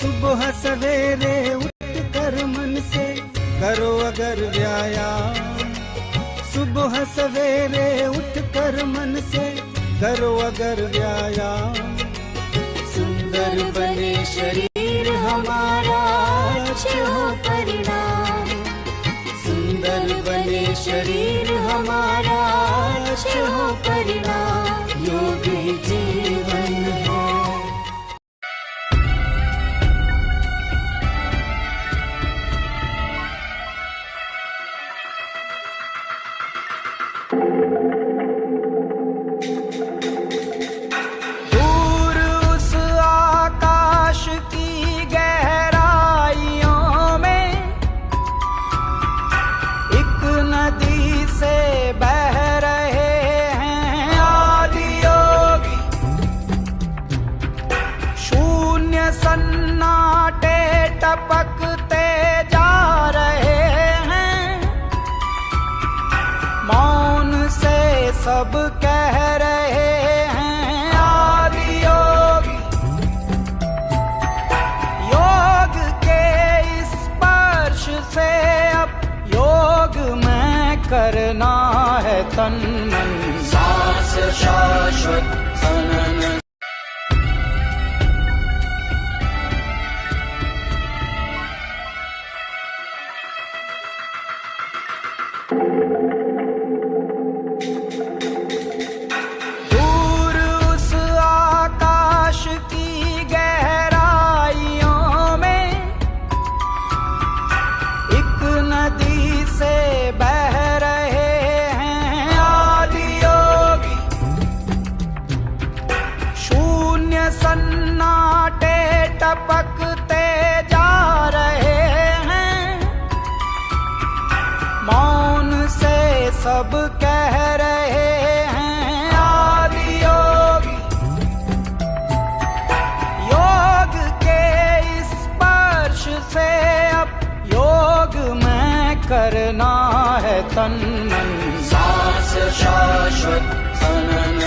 सुबह सवेरे उठ कर मन से करो अगर व्यायाम, सुबह सवेरे उठ कर मन से करो अगर व्यायाम। सुंदर बने शरीर हमारा अच्छे हो परिणाम, सुंदर बने शरीर हमारा अच्छे हो परिणाम। योग ही जीवन है। दूर उस आकाश की गहराइयों में एक नदी से बह रहे हैं आदि योगी। शून्य सन्नाटे टपकते जा रहे हैं, मौन से सब कह रहे हैं आदि योगी। योग के स्पर्श से अब योग में करना है तन मन, सांस शाश्वत सनन। दूर उस आकाश की गहराइयों में एक नदी से बह रहे हैं आदि योगी। शून्य सन्नाटे टपकते जा रहे हैं, मौन से सब कह रहे हैं आदि योगी। योग के स्पर्श से अब योग में करना है तन मन, सांस शाश्वत सनन।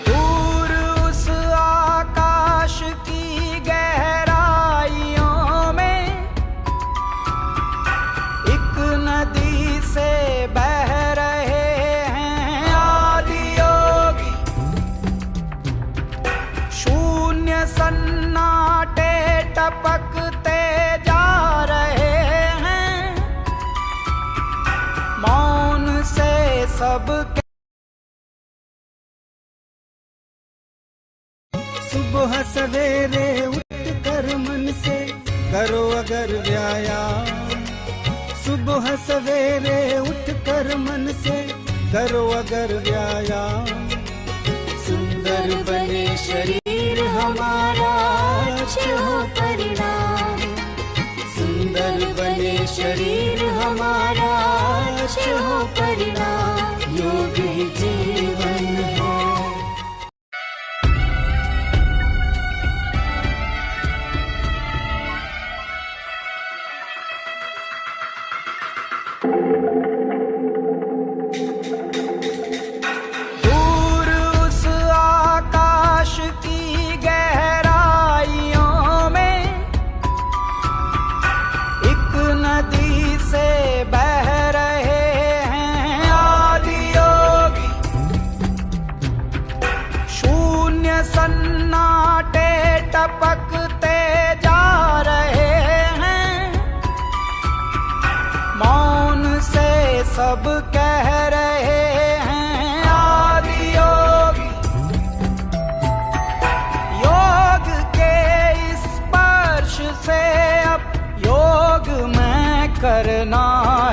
दूर उस आकाश की गहराइयों में एक नदी से बह रहे हैं आदि योगी। शून्य सन्नाटे टपकते जा रहे हैं, मौन से सब सुबह सवेरे उठ कर मन से करो अगर व्यायाम, सुबह सवेरे उठ कर मन से करो अगर व्यायाम। सुंदर बने शरीर हमारा अच्छे हो परिणाम, सुंदर बने शरीर हमारा अच्छे हो परिणाम। योग ही जीवन है। दूर उस आकाश की गहराइयों में एक नदी से बह रहे हैं आदि योगी। शून्य सन्नाटे टपकते जा रहे हैं, मौन से सब कह रहे हैं आदि योगी। योग के स्पर्श से अब योग में करना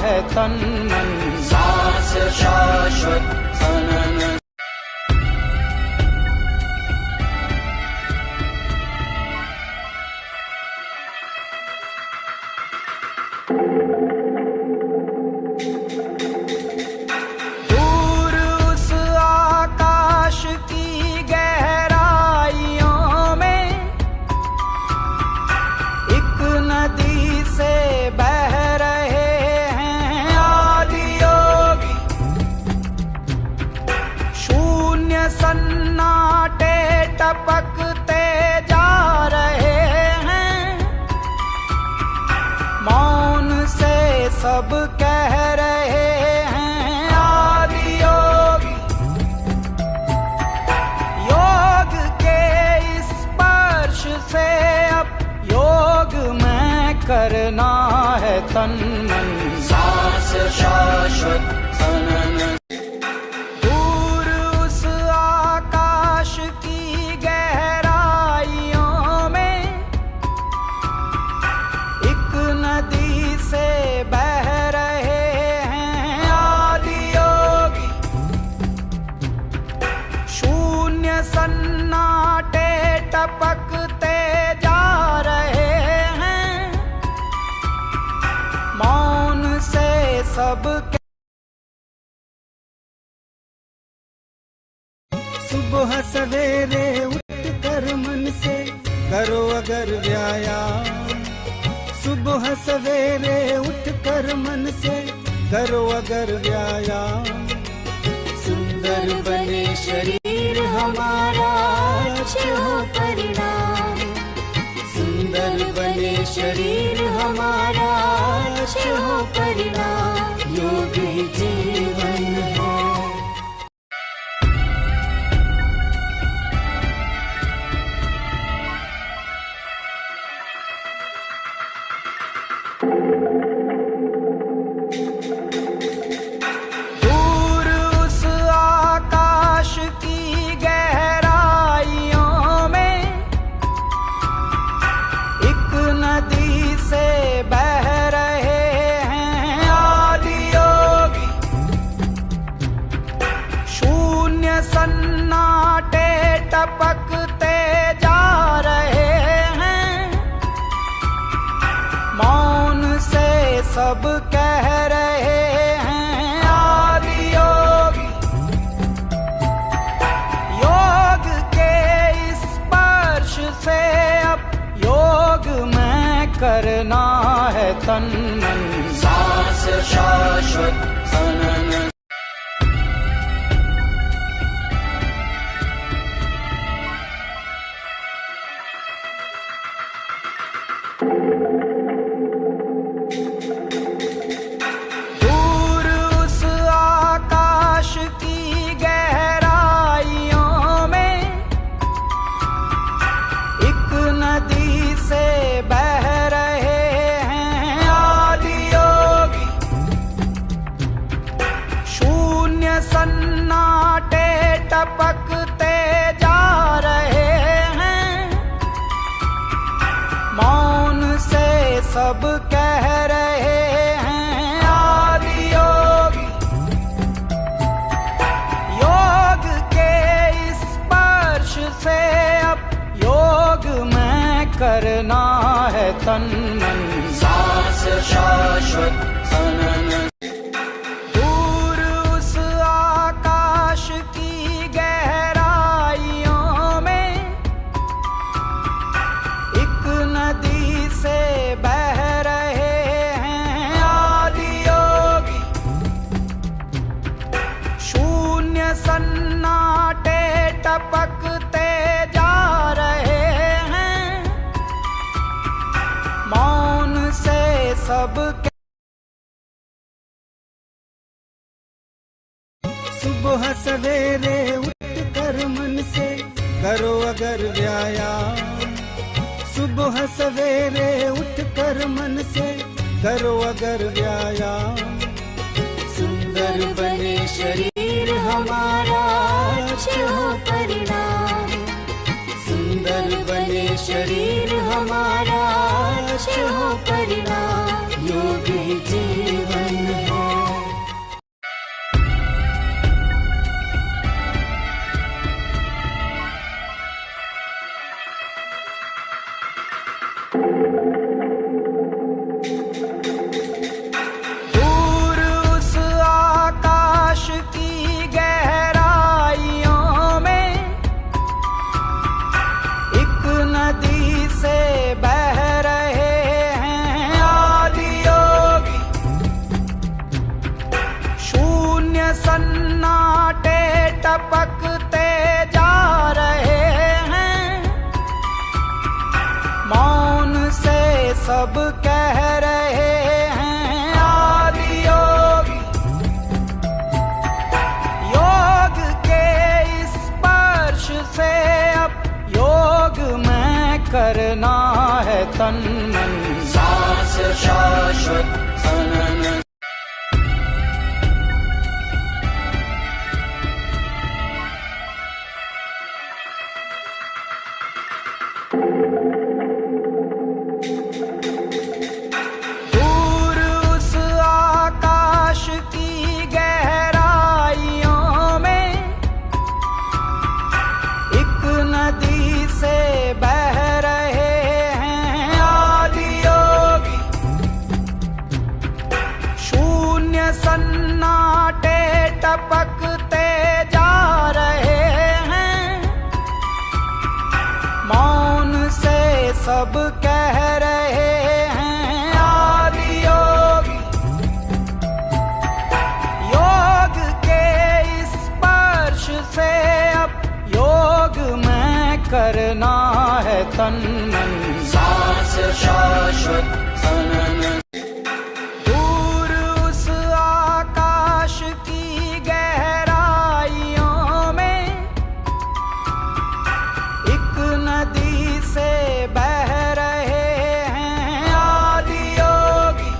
है तन मन, सांस शाश्वत सनन। दूर उस आकाश की गहराइयों में एक नदी से बह रहे हैं आदि योगी। शून्य सन्नाटे टपकते जा रहे हैं, सब कह रहे हैं आदि योगी। योग के स्पर्श से अब योग में करना है तन मन, सांस शाश्वत सनन। दूर उस आकाश की गहराइयों में एक नदी से बह रहे हैं आदि योगी। शून्य सन्नाटे टपकते जा रहे हैं, मौन से सब सुबह सवेरे उठ कर मन से करो अगर व्यायाम। सुबह सवेरे उठ कर मन से करो अगर व्यायाम। सुंदर बने शरीर हमारा अच्छे हो परिणाम। सुंदर बने शरीर हमारा अच्छे हो परिणाम। योगी जीवन है। दूर उस आकाश की गहराइयों में एक नदी से बह रहे हैं आदि योगी। शून्य सन्नाटे टपकते जा रहे हैं, मौन से सब कह रहे हैं आदि योगी। योग के स्पर्श से अब योग में करना है तन मन, सांस शाश्वत सनन। दूर उस आकाश की गहराइयों में एक नदी से बह रहे हैं आदि योगी। शून्य सन्नाटे टपकते जा रहे हैं, मौन से सब कह रहे हैं आदि योगी। योग के स्पर्श से अब योग में करना है तन मन, सांस शाश्वत सनन। दूर उस आकाश की गहराइयों में एक नदी से बह रहे हैं आदि योगी। शून्य सन्नाटे टपकते जा रहे हैं, मौन से सब सुबह सवेरे उठ कर मन से करो अगर व्यायाम। सुबह सवेरे उठ कर मन से करो अगर व्यायाम। सुंदर बने शरीर हमारा अच्छे हो परिणाम। सुंदर बने शरीर हमारा अच्छे हो परिणाम। योगी जीवन है। दूर उस आकाश की गहराइयों में एक नदी से बह रहे हैं आदि योगी। शून्य सन्नाटे टपकते जा रहे हैं, मौन से सब कह रहे हैं करना है तन मन। सांस शाश्वत खनन। दूर उस आकाश की गहराइयों में एक नदी से बह रहे हैं आदि योगी। शून्य सन्नाटे टपकते जा रहे हैं, मौन से सब कह रहे हैं आदि योगी। योग के इस स्पर्श से अब योग में करना है तन मन। सांस शाश्वत खनन। दूर उस आकाश की गहराइयों में एक नदी से बह रहे हैं आदि योगी।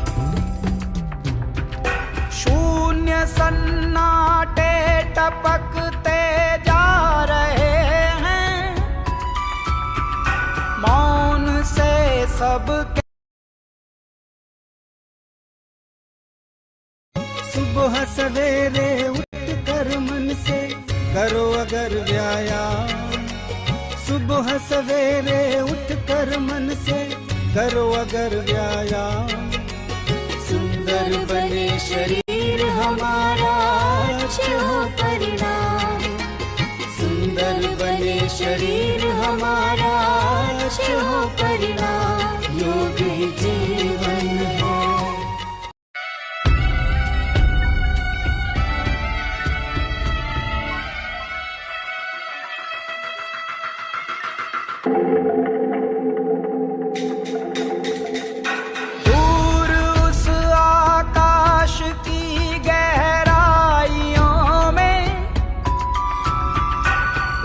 शून्य सन्नाटे टपकते जा रहे हैं, मौन से सब सुबह सवेरे उठ कर मन से करो अगर व्यायाम। सुबह सवेरे उठ कर मन से करो अगर व्यायाम। सुंदर बने शरीर हमारा अच्छे हो परिणाम। सुंदर बने शरीर हमारा अच्छे हो परिणाम। योग ही जीवन है। दूर उस आकाश की गहराइयों में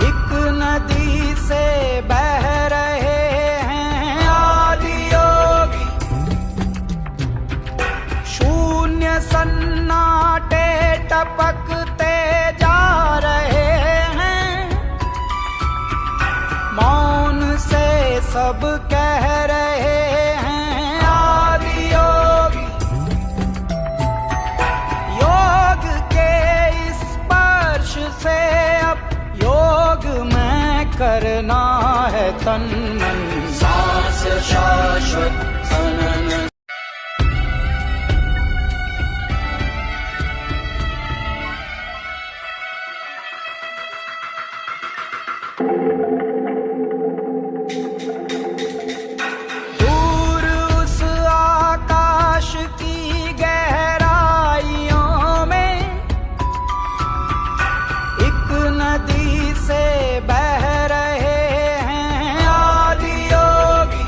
एक नदी से बह रहे हैं आदि योगी। शून्य सन्नाटे टपकते जा रहे हैं, मौन से सब कह रहे हैं आदि योगी। योग के इस स्पर्श से अब योग में करना है तन मन। सांस शाश्वत खनन। दूर उस आकाश की गहराइयों में एक नदी से बह रहे हैं आदि योगी।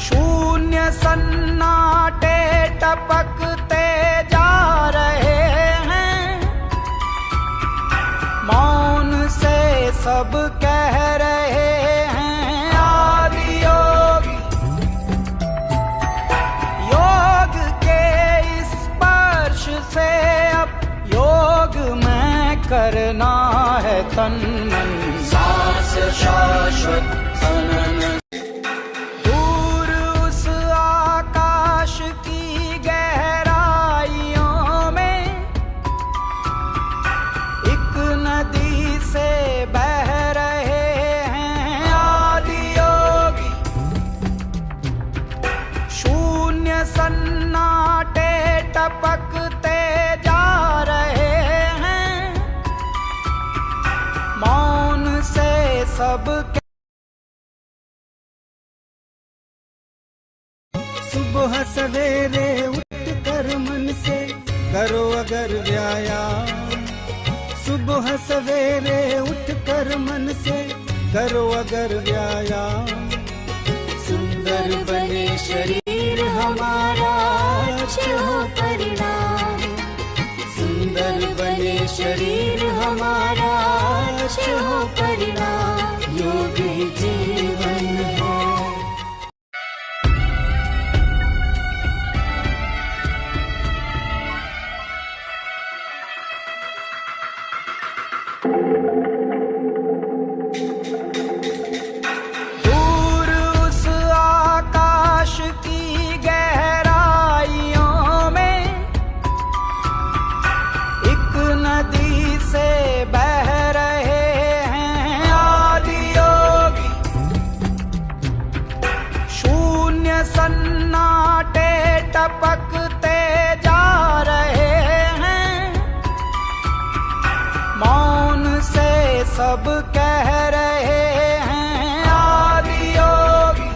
शून्य सन्नाटे टपकते जा रहे हैं, मौन से सब कह रहे हैं आदि योगी। योग के इस स्पर्श से अब योग में करना है तन मन। सांस शाश्वत खनन। दूर उस आकाश की गहराइयों में एक नदी से बह रहे हैं आदि योगी। शून्य सन्नाटे टपकते जा रहे हैं, मौन से सब सुबह सवेरे उठ कर मन से करो अगर व्यायाम। सुबह सवेरे उठ कर मन से करो अगर व्यायाम। सुंदर बने शरीर हमारा अच्छे हो परिणाम। सुंदर बने शरीर हमारा अच्छे हो परिणाम। योग ही दूर उस आकाश की गहराइयों में एक नदी से बह रहे हैं आदि योगी। शून्य सन्नाटे टपकते जा रहे हैं, मौन से सब कह रहे हैं आदि योगी।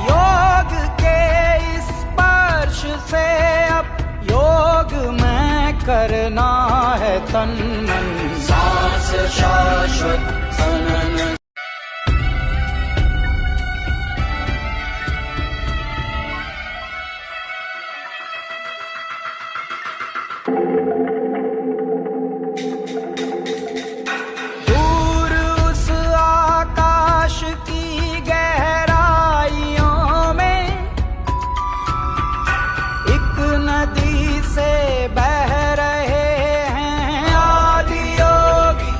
योग के स्पर्श से अब योग में करना है तन मन। सांस शाश्वत सनन दूर उस आकाश की गहराइयों में एक नदी से बह रहे हैं आदि योगी।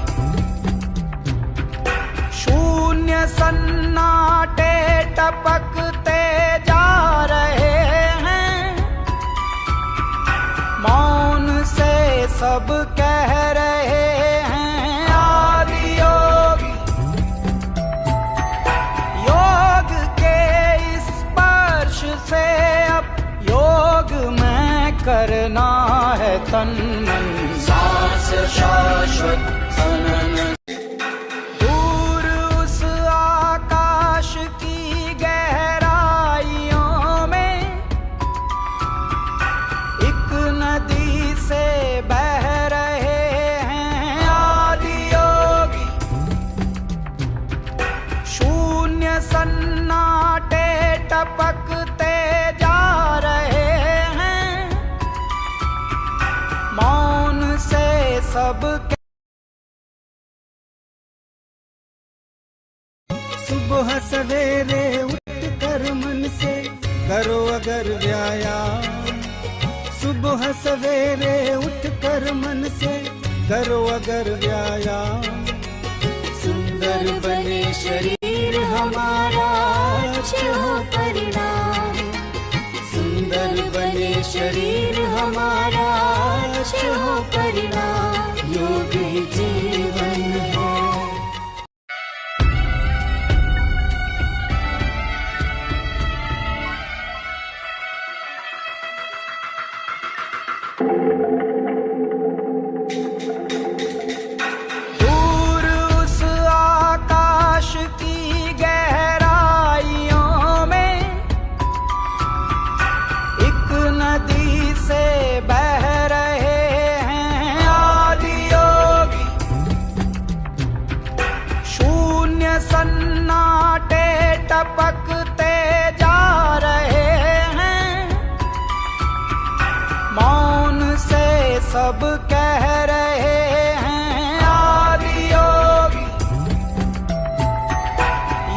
शून्य सन्नाटे टपकते जा रहे हैं, मौन से सब कह रहे हैं आदि योगी। योग के स्पर्श से अब योग में करना है तन मन। सांस शाश्वत सनन दूर उस आकाश की गहराइयों में एक नदी से बह रहे हैं आदि योगी। शून्य सन्नाटे टपकते जा रहे हैं, मौन से सब सुबह सवेरे उठ कर मन से करो अगर व्यायाम। सुबह सवेरे उठ कर मन से करो अगर व्यायाम। सुंदर बने शरीर हमारा अच्छे हो परिणाम। सुंदर बने शरीर हमारा अच्छे हो परिणाम। योग ही जीवन है। दूर उस आकाश की गहराइयों में एक नदी से बह रहे हैं आदि योगी। शून्य सन्नाटे टपकते जा रहे हैं, मौन से सब कह रहे हैं आदि योगी।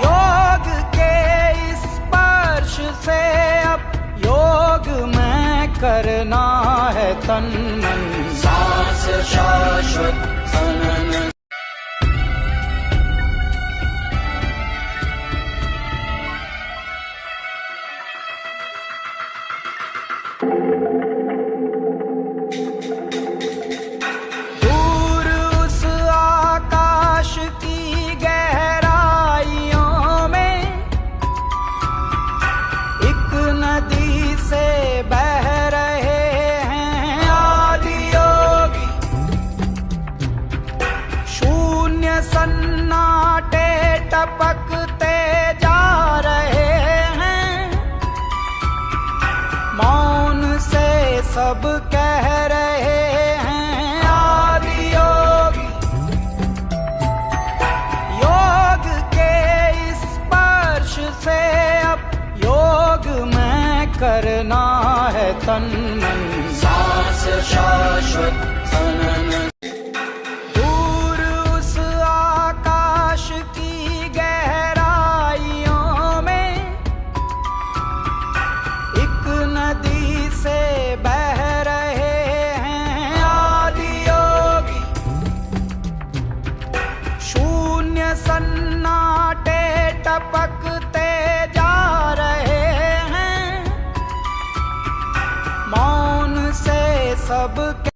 योग के स्पर्श से अब योग में करना है तन मन। सांस शाश्वत सनन दूर उस आकाश की गहराइयों में एक नदी से बह रहे हैं आदि योगी। शून्य सन्नाटे टपकते जा रहे हैं, मौन से सब कह रहे हैं आदि योगी। योग के स्पर्श से अब योग में करना है तन मन। सांस शाश्वत सनन दूर उस आकाश की गहराइयों में एक नदी से बह रहे हैं आदि योगी। टपकते जा रहे हैं, मौन से सब